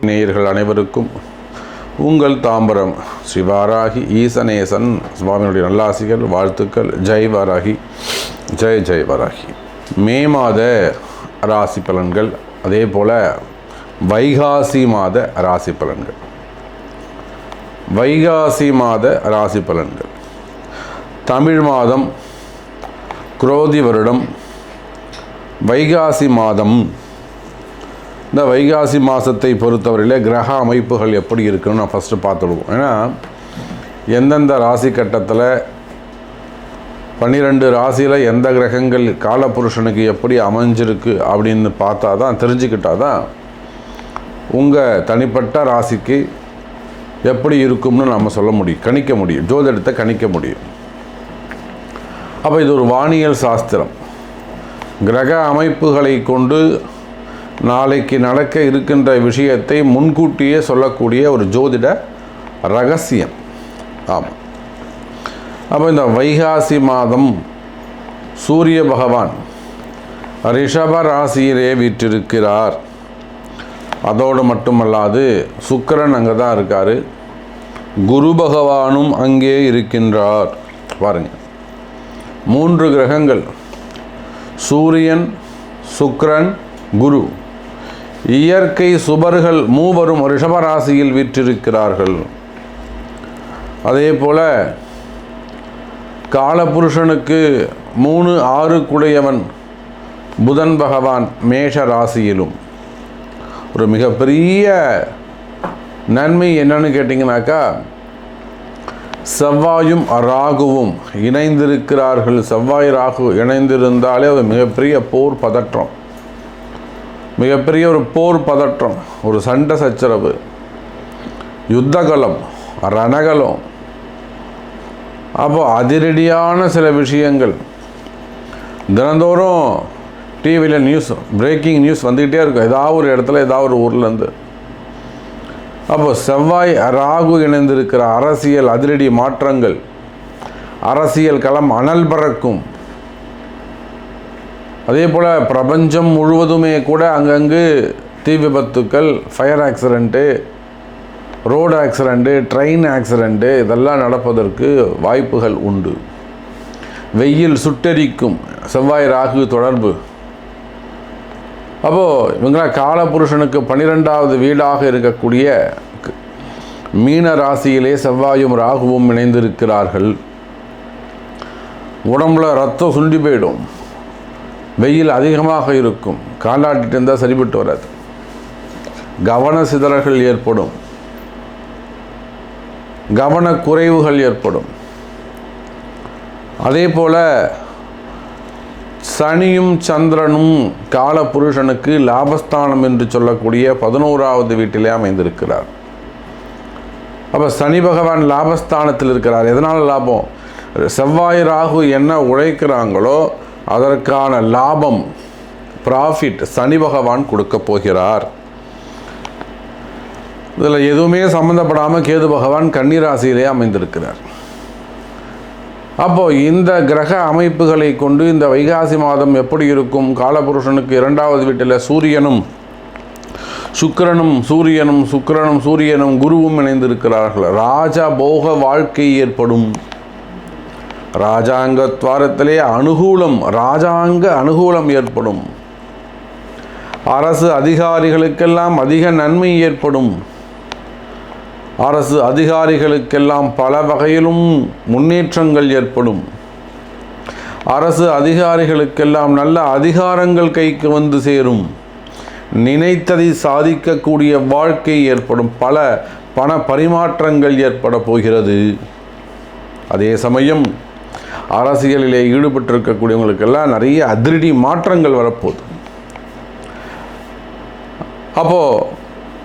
நேயர்கள் அனைவருக்கும் உங்கள் தாம்பரம் ஸ்ரீ வாராகி ஈசனேசன் சுவாமியுடைய நல்லாசிகள் வாழ்த்துக்கள். ஜெய் வாராகி, ஜெய் ஜெய் வாராகி. மே மாத ராசி பலன்கள், அதே போல் வைகாசி மாத ராசி பலன்கள். வைகாசி மாத ராசி பலன்கள். தமிழ் மாதம் குரோதி வருடம் வைகாசி மாதம். இந்த வைகாசி மாதத்தை பொறுத்தவரையில் கிரக அமைப்புகள் எப்படி இருக்குன்னு நான் ஃபஸ்ட்டு பார்த்துடுவோம். ஏன்னா எந்தெந்த ராசி கட்டத்தில் 12 ராசியில் எந்த கிரகங்கள் காலபுருஷனுக்கு எப்படி அமைஞ்சிருக்கு அப்படின்னு பார்த்தா தான், தெரிஞ்சுக்கிட்டால் தான் உங்கள் தனிப்பட்ட ராசிக்கு எப்படி இருக்கும்னு நம்ம சொல்ல முடியும், கணிக்க முடியும், ஜோதிடத்தை கணிக்க முடியும். அப்போ இது ஒரு வானியல் சாஸ்திரம். கிரக அமைப்புகளை கொண்டு நாளைக்கு நடக்க இருக்கின்ற விஷயத்தை முன்கூட்டியே சொல்லக்கூடிய ஒரு ஜோதிட ரகசியம். ஆமாம். அப்போ இந்த வைகாசி மாதம் சூரிய பகவான் ரிஷப ராசியிலே வீற்றிருக்கிறார். அதோடு மட்டுமல்லாது சுக்கிரன் அங்கே தான் இருக்கார், குரு பகவானும் அங்கே இருக்கின்றார். பாருங்கள், 3 கிரகங்கள், சூரியன், சுக்கிரன், குரு, இயற்கை சுபர்கள் மூவரும் ரிஷபராசியில் வீற்றிருக்கிறார்கள். அதே போல் காலபுருஷனுக்கு 3, 6 குடையவன் புதன் பகவான் மேஷ ராசியிலும். ஒரு மிகப்பெரிய நன்மை என்னன்னு கேட்டிங்கனாக்கா, செவ்வாயும் ராகுவும் இணைந்திருக்கிறார்கள். செவ்வாய் ராகு இணைந்திருந்தாலே ஒரு மிகப்பெரிய போர் பதற்றம், மிகப்பெரிய ஒரு போர் பதற்றம், ஒரு சண்டை சச்சரவு, யுத்தகலம், ரணகலம். அப்போ அதிரடியான சில விஷயங்கள் தினந்தோறும் டிவியில் நியூஸ், பிரேக்கிங் நியூஸ் வந்துக்கிட்டே இருக்கும், ஏதாவது ஒரு இடத்துல, ஏதாவது ஒரு ஊர்லேருந்து. அப்போ செவ்வாய் ராகு இணைந்திருக்கிற அரசியல் அதிரடி மாற்றங்கள், அரசியல் களம் அனல் பறக்கும். அதே போல் பிரபஞ்சம் முழுவதுமே கூட அங்கங்கு தீ விபத்துக்கள், fire accident, road accident, train accident இதெல்லாம் நடப்பதற்கு வாய்ப்புகள் உண்டு. வெயில் சுட்டெரிக்கும், செவ்வாய் ராகு தொடர்பு. அப்போது இவங்களாம் காலபுருஷனுக்கு 12வது வீடாக இருக்கக்கூடிய மீன ராசியிலே செவ்வாயும் ராகுவும் இணைந்திருக்கிறார்கள். உடம்புல ரத்தம் சுண்டி போயிடும், வெயில் அதிகமாக இருக்கும், காலாட்டிட்டு இருந்தால் சரிபட்டு வராது, கவன சிதறல்கள் ஏற்படும், கவனக்குறைவுகள் ஏற்படும். அதே போல் சனியும் சந்திரனும் காலபுருஷனுக்கு லாபஸ்தானம் என்று சொல்லக்கூடிய 11வது வீட்டிலே அமைந்திருக்கிறார். அப்போ சனி பகவான் லாபஸ்தானத்தில் இருக்கிறார். எதனால் லாபம்? செவ்வாய் ராகு என்ன உழைக்கிறாங்களோ அதற்கான லாபம், ப்ராஃபிட் சனி பகவான் கொடுக்க போகிறார். இதில் எதுவுமே சம்மந்தப்படாமல் கேது பகவான் கன்னிராசியிலே அமைந்திருக்கிறார். அப்போது இந்த கிரக அமைப்புகளை கொண்டு இந்த வைகாசி மாதம் எப்படி இருக்கும்? காலபுருஷனுக்கு 2வது வீட்டில் சூரியனும் சுக்கிரனும், சூரியனும் குருவும் இணைந்திருக்கிறார்கள். ராஜபோக வாழ்க்கை ஏற்படும். ராஜாங்க துவாரத்திலே அனுகூலம், ராஜாங்க அனுகூலம் ஏற்படும். அரசு அதிகாரிகளுக்கெல்லாம் அதிக நன்மை ஏற்படும். அரசு அதிகாரிகளுக்கெல்லாம் பல வகையிலும் முன்னேற்றங்கள் ஏற்படும். அரசு அதிகாரிகளுக்கெல்லாம் நல்ல அதிகாரங்கள் கைக்கு வந்து சேரும். நினைத்ததை சாதிக்கக்கூடிய வாழ்க்கை ஏற்படும். பல பண பரிமாற்றங்கள் ஏற்பட போகிறது. அதே சமயம் அரசியலிலே ஈடுபட்டிருக்கக்கூடியவங்களுக்கெல்லாம் நிறைய அதிரடி மாற்றங்கள் வரப்போகுது. அப்போது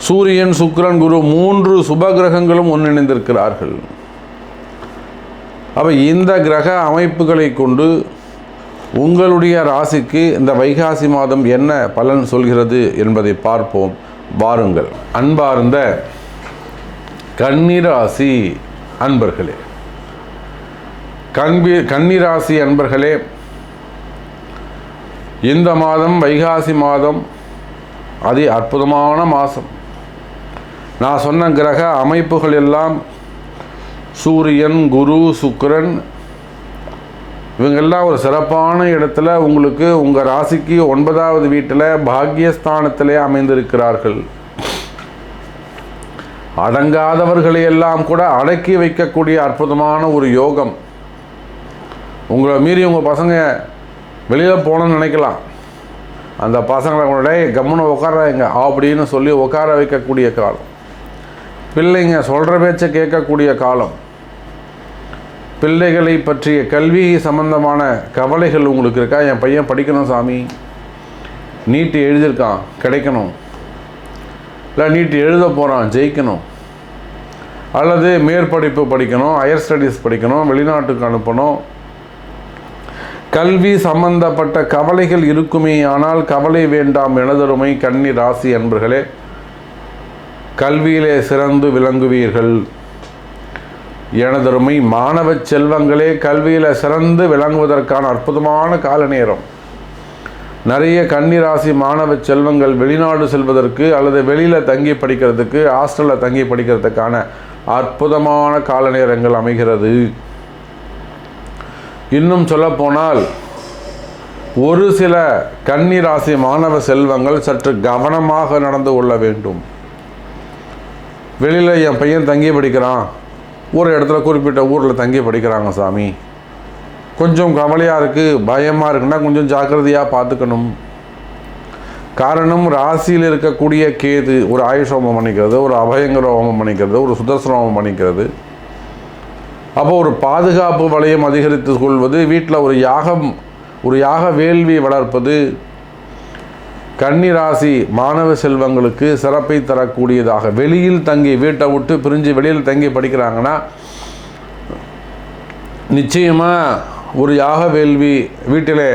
சூரியன், சுக்கிரன், குரு 3 சுப கிரகங்களும் ஒன்றிணைந்திருக்கிறார்கள். அப்போ இந்த கிரக அமைப்புகளை கொண்டு உங்களுடைய ராசிக்கு இந்த வைகாசி மாதம் என்ன பலன் சொல்கிறது என்பதை பார்ப்போம். வாருங்கள். அன்பார்ந்த கன்னிராசி அன்பர்களே, கன்னிராசி அன்பர்களே, இந்த மாதம் வைகாசி மாதம் அதி அற்புதமான மாதம். நான் சொன்ன கிரக அமைப்புகள் எல்லாம் சூரியன், குரு, சுக்கிரன் இவங்கெல்லாம் ஒரு சிறப்பான இடத்துல உங்களுக்கு உங்கள் ராசிக்கு 9வது வீட்டில் பாக்கியஸ்தானத்திலே அமைந்திருக்கிறார்கள். அடங்காதவர்களை எல்லாம் கூட அடக்கி வைக்கக்கூடிய அற்புதமான ஒரு யோகம். உங்களை மீறி உங்கள் பசங்க வெளியில் போகணும்னு நினைக்கலாம். அந்த பசங்களை கூட கம்முன்னு உட்காராங்க அப்படின்னு சொல்லி உட்கார வைக்கக்கூடிய காலம். பிள்ளைங்க சொல்கிற பேச்சை கேட்கக்கூடிய காலம். பிள்ளைகளை பற்றிய கல்வி சம்பந்தமான கவலைகள் உங்களுக்கு இருக்கா? என் பையன் படிக்கணும் சாமி, நீட்டு எழுதியிருக்கான் கிடைக்கணும், இல்லை நீட்டு எழுத போகிறான் ஜெயிக்கணும், அல்லது மேற்படிப்பு படிக்கணும், ஹையர் ஸ்டடீஸ் படிக்கணும், வெளிநாட்டுக்கு அனுப்பணும், கல்வி சம்பந்தப்பட்ட கவலைகள் இருக்குமே. ஆனால் கவலை வேண்டாம் எனதருமை கன்னி ராசி அன்பர்களே, கல்வியிலே சிறந்து விளங்குவீர்கள். எனதருமை மாணவ செல்வங்களே, கல்வியில் சிறந்து விளங்குவதற்கான அற்புதமான கால நேரம். நிறைய கன்னிராசி மாணவ செல்வங்கள் வெளிநாடு செல்வதற்கு அல்லது வெளியில் தங்கி படிக்கிறதுக்கு, ஹாஸ்டலில் தங்கி படிக்கிறதுக்கான அற்புதமான கால நேரங்கள் அமைகிறது. இன்னும் சொல்லப்போனால் ஒரு சில கன்னிராசி மாணவ செல்வங்கள் சற்று கவனமாக நடந்து கொள்ள வேண்டும். வெளியில் என் பையன் தங்கி படிக்கிறான், ஒரு இடத்துல குறிப்பிட்ட ஊரில் தங்கி படிக்கிறாங்க சாமி, கொஞ்சம் கவலையாக இருக்குது, பயமாக இருக்குன்னா கொஞ்சம் ஜாக்கிரதையாக பார்த்துக்கணும். காரணம், ராசியில் இருக்கக்கூடிய கேது ஒரு ஆயுஷ ஹோமம் பண்ணிக்கிறது, ஒரு அபயங்கர ஹோமம் பண்ணிக்கிறது, ஒரு சுதர்சன ஹோமம் பண்ணிக்கிறது. அப்போ ஒரு பாதுகாப்பு வளையம் அதிகரித்து கொள்வது, வீட்டில் ஒரு யாக வேள்வி வளர்ப்பது கன்னிராசி மாணவ செல்வங்களுக்கு சிறப்பை தரக்கூடியதாக. வெளியில் தங்கி வீட்டை விட்டு பிரிஞ்சு வெளியில் தங்கி படிக்கிறாங்கன்னா நிச்சயமாக ஒரு யாக வேள்வி வீட்டில்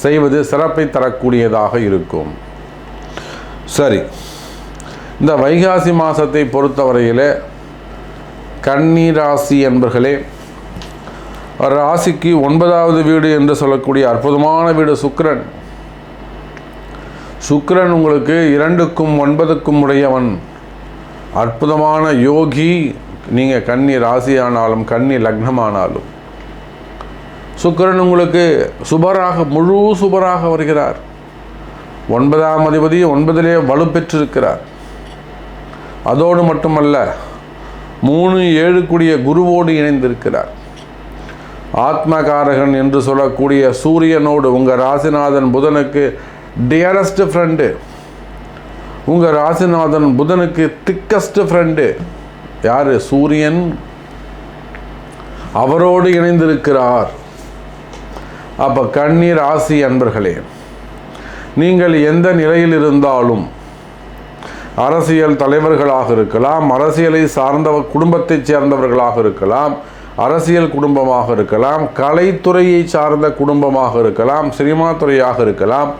செய்வது சிறப்பை தரக்கூடியதாக இருக்கும். சரி, இந்த வைகாசி மாதத்தை பொறுத்தவரையில் கன்னிராசி என்பர்களே, ராசிக்கு 9வது வீடு என்று சொல்லக்கூடிய அற்புதமான வீடு சுக்கிரன். சுக்கிரன் உங்களுக்கு 2க்கும் 9க்கும் உடையவன், அற்புதமான யோகி. நீங்கள் கன்னி ராசியானாலும் கன்னி லக்னமானாலும் சுக்கிரன் உங்களுக்கு சுபராக, முழு சுபராக வருகிறார். 9ஆம் அதிபதி 9லே வலுப்பெற்றிருக்கிறார். அதோடு மட்டுமல்ல, 3, 7 கூடிய குருவோடு இணைந்திருக்கிறார். ஆத்மகாரகன் என்று சொல்லக்கூடிய சூரியனோடு உங்கள் ராசிநாதன் புதனுக்கு டியரஸ்ட் ஃப்ரெண்டு, உங்கள் ராசிநாதன் புதனுக்கு திக்கஸ்ட் ஃப்ரெண்டு யார்? சூரியன். அவரோடு இணைந்திருக்கிறார். அப்போ கன்னி ராசி அன்பர்களே, நீங்கள் எந்த நிலையில் இருந்தாலும், அரசியல் தலைவர்களாக இருக்கலாம், அரசியலை சார்ந்த குடும்பத்தைச் சேர்ந்தவர்களாக இருக்கலாம், அரசியல் குடும்பமாக இருக்கலாம், கலைத்துறையை சார்ந்த குடும்பமாக இருக்கலாம், சினிமா துறையாக இருக்கலாம்,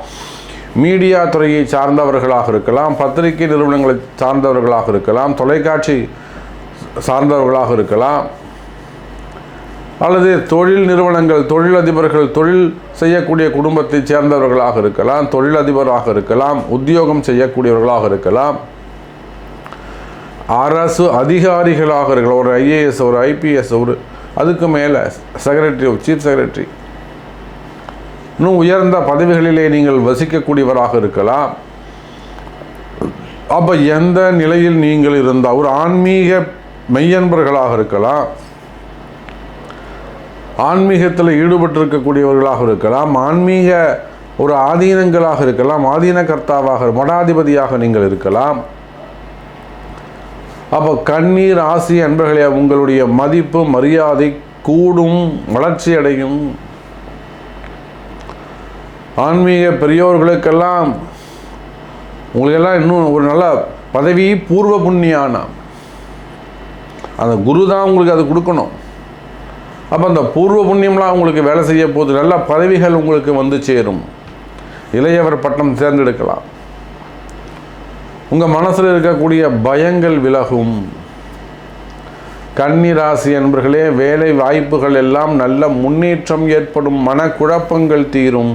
மீடியா துறையை சார்ந்தவர்களாக இருக்கலாம், பத்திரிகை நிறுவனங்களை சார்ந்தவர்களாக இருக்கலாம், தொலைக்காட்சி சார்ந்தவர்களாக இருக்கலாம், அல்லது தொழில் நிறுவனங்கள், தொழிலதிபர்கள், தொழில் செய்யக்கூடிய குடும்பத்தை சேர்ந்தவர்களாக இருக்கலாம், தொழிலதிபராக இருக்கலாம், உத்தியோகம் செய்யக்கூடியவர்களாக இருக்கலாம், அரசு அதிகாரிகளாக இருக்கலாம், ஒரு ஐஏஎஸ், ஒரு ஐபிஎஸ், ஒரு அதுக்கு மேலே செக்ரட்டரி, சீஃப் செக்ரட்டரி, இன்னும் உயர்ந்த பதவிகளிலே நீங்கள் வசிக்கக்கூடியவராக இருக்கலாம். அப்போ எந்த நிலையில் நீங்கள் இருந்தால், ஒரு ஆன்மீக மெய்யன்பர்களாக இருக்கலாம், ஆன்மீகத்தில் ஈடுபட்டிருக்கக்கூடியவர்களாக இருக்கலாம், ஆன்மீக ஒரு ஆதீனங்களாக இருக்கலாம், ஆதீன கர்த்தாவாக, மடாதிபதியாக நீங்கள் இருக்கலாம். அப்போ கன்னி ராசி அன்பர்களே, உங்களுடைய மதிப்பு மரியாதை கூடும், வளர்ச்சி அடையும். ஆன்மீக பெரியோர்களுக்கெல்லாம் உங்களுக்கெல்லாம் இன்னும் ஒரு நல்ல பதவி, பூர்வ புண்ணியானா அந்த குரு தான் உங்களுக்கு அது கொடுக்கணும். அப்போ அந்த பூர்வ புண்ணியம்லாம் உங்களுக்கு வேலை செய்ய போது நல்ல பதவிகள் உங்களுக்கு வந்து சேரும். இளையவர் பட்டம் தேர்ந்தெடுக்கலாம். உங்கள் மனசில் இருக்கக்கூடிய பயங்கள் விலகும். கன்னி ராசி என்பர்களே, வேலை வாய்ப்புகள் எல்லாம் நல்ல முன்னேற்றம் ஏற்படும், மனக்குழப்பங்கள் தீரும்.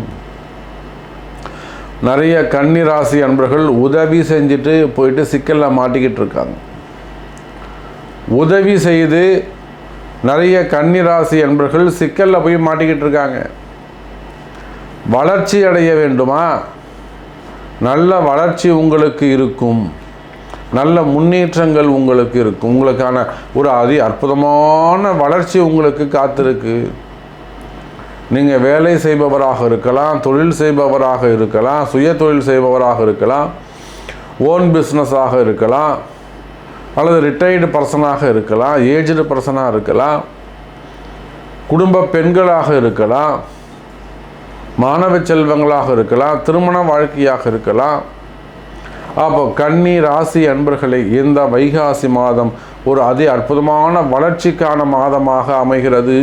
நிறைய கன்னி ராசி அன்பர்கள் உதவி செஞ்சுட்டு போயிட்டு சிக்கலில் மாட்டிக்கிட்டு இருக்காங்க. உதவி செய்து நிறைய கன்னி ராசி அன்பர்கள் சிக்கலில் போய் மாட்டிக்கிட்டு இருக்காங்க. வளர்ச்சி அடைய வேண்டுமா? நல்ல வளர்ச்சி உங்களுக்கு இருக்கும், நல்ல முன்னேற்றங்கள் உங்களுக்கு இருக்கும். உங்களுக்கான ஒரு அற்புதமான வளர்ச்சி உங்களுக்கு காத்திருக்கு. நீங்கள் வேலை செய்பவராக இருக்கலாம், தொழில் செய்பவராக இருக்கலாம், சுய தொழில் செய்பவராக இருக்கலாம், ஓன் பிஸ்னஸாக இருக்கலாம், அல்லது ரிட்டையர்டு பர்சனாக இருக்கலாம், ஏஜ்டு பர்சனாக இருக்கலாம், குடும்ப பெண்களாக இருக்கலாம், மாணவ செல்வங்களாக இருக்கலாம், திருமண வாழ்க்கையாக இருக்கலாம். அப்போ கன்னி ராசி அன்பர்களை இந்த வைகாசி மாதம் ஒரு அற்புதமான வளர்ச்சிக்கான மாதமாக அமைகிறது.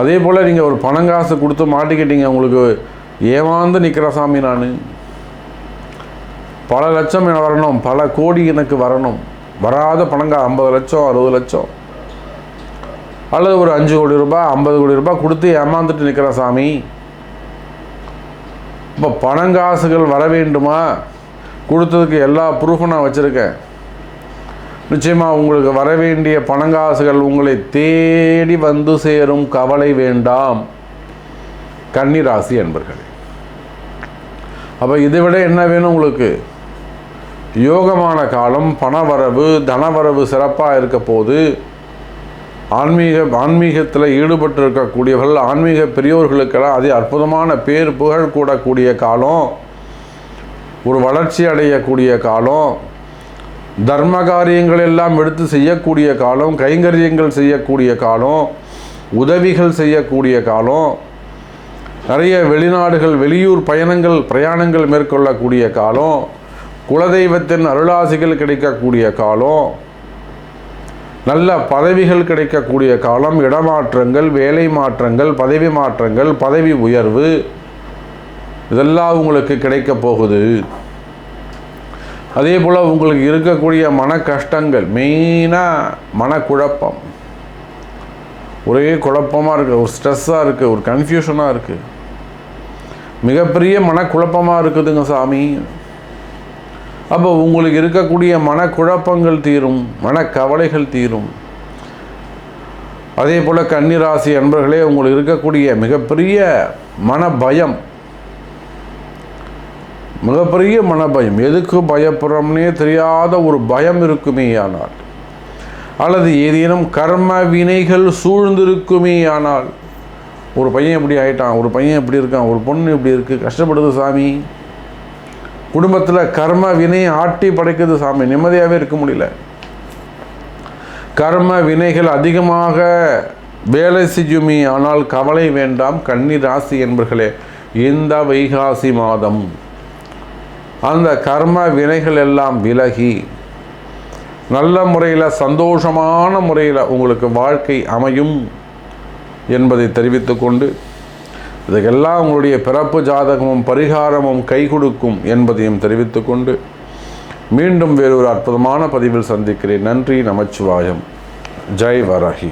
அதே போல் நீங்கள் ஒரு பணங்காசு கொடுத்து மாட்டிக்கிட்டீங்க, உங்களுக்கு ஏமாந்து நிற்கிற சாமி நான், பல லட்சம் வரணும், பல கோடி எனக்கு வரணும், வராத பணங்கா 50 லட்சம் 60 லட்சம் அல்லது ஒரு 5 கோடி ரூபாய் 50 கோடி ரூபாய் கொடுத்து ஏமாந்துட்டு நிற்கிற சாமி. இப்போ பணங்காசுகள் வர வேண்டுமா? கொடுத்ததுக்கு எல்லா ப்ரூஃபும் நான் வச்சுருக்கேன். நிச்சயமாக உங்களுக்கு வர வேண்டிய பணங்காசுகள் உங்களை தேடி வந்து சேரும். கவலை வேண்டாம் கன்னி ராசி அன்பர்களே. அப்போ இதை விட என்ன வேணும் உங்களுக்கு? யோகமான காலம், பணவரவு, தனவரவு சிறப்பாக இருக்க போது. ஆன்மீகத்தில் ஈடுபட்டு இருக்கக்கூடியவர்கள், ஆன்மீக பெரியோர்களுக்கெல்லாம் அற்புதமான பேர் புகழ் கூடக்கூடிய காலம், ஒரு வளர்ச்சி அடையக்கூடிய காலம், தர்ம காரியங்கள் எல்லாம் எடுத்து செய்யக்கூடிய காலம், கைங்கரியங்கள் செய்யக்கூடிய காலம், உதவிகள் செய்யக்கூடிய காலம், நிறைய வெளிநாடுகள் வெளியூர் பிரயாணங்கள் மேற்கொள்ளக்கூடிய காலம், குலதெய்வத்தின் அருளாசிகள் கிடைக்கக்கூடிய காலம், நல்ல பதவிகள் கிடைக்கக்கூடிய காலம், இடமாற்றங்கள், வேலை மாற்றங்கள், பதவி மாற்றங்கள், பதவி உயர்வு இதெல்லாம் உங்களுக்கு கிடைக்க போகுது. அதே போல் உங்களுக்கு இருக்கக்கூடிய மன கஷ்டங்கள், மெயினாக மனக்குழப்பம், ஒரே குழப்பமாக இருக்குது, ஒரு ஸ்ட்ரெஸ்ஸாக இருக்குது, ஒரு கன்ஃபியூஷனாக இருக்குது, மிகப்பெரிய மனக்குழப்பமாக இருக்குதுங்க சாமி. அப்போ உங்களுக்கு இருக்கக்கூடிய மனக்குழப்பங்கள் தீரும், மனக்கவலைகள் தீரும். அதே போல் கன்னிராசி அன்பர்களே, உங்களுக்கு இருக்கக்கூடிய மிகப்பெரிய மனபயம், மிகப்பெரிய மனபயம், எதுக்கு பயப்படுறோம்னே தெரியாத ஒரு பயம் இருக்குமே ஆனால், அல்லது ஏதேனும் கர்ம வினைகள் சூழ்ந்திருக்குமே ஆனால், ஒரு பையன் இப்படி ஆகிட்டான், ஒரு பையன் இப்படி இருக்கான், ஒரு பொண்ணு இப்படி இருக்குது, கஷ்டப்படுது சாமி, குடும்பத்தில் கர்ம வினை ஆட்டி படைக்குது சாமி, நிம்மதியாகவே இருக்க முடியல, கர்ம வினைகள் அதிகமாக வேலை செய்யுமே ஆனால் கவலை வேண்டாம் கன்னி ராசி என்பர்களே. இந்த வைகாசி மாதம் அந்த கர்ம வினைகள் எல்லாம் விலகி நல்ல முறையில் சந்தோஷமான முறையில் உங்களுக்கு வாழ்க்கை அமையும் என்பதை தெரிவித்துக்கொண்டு, இதுக்கெல்லாம் உங்களுடைய பிறப்பு ஜாதகமும் பரிகாரமும் கை கொடுக்கும் என்பதையும் தெரிவித்துக்கொண்டு, மீண்டும் வேறொரு அற்புதமான பதிவில் சந்திக்கிறேன். நன்றி, நமச்சிவாயம். ஜெய் வராகி.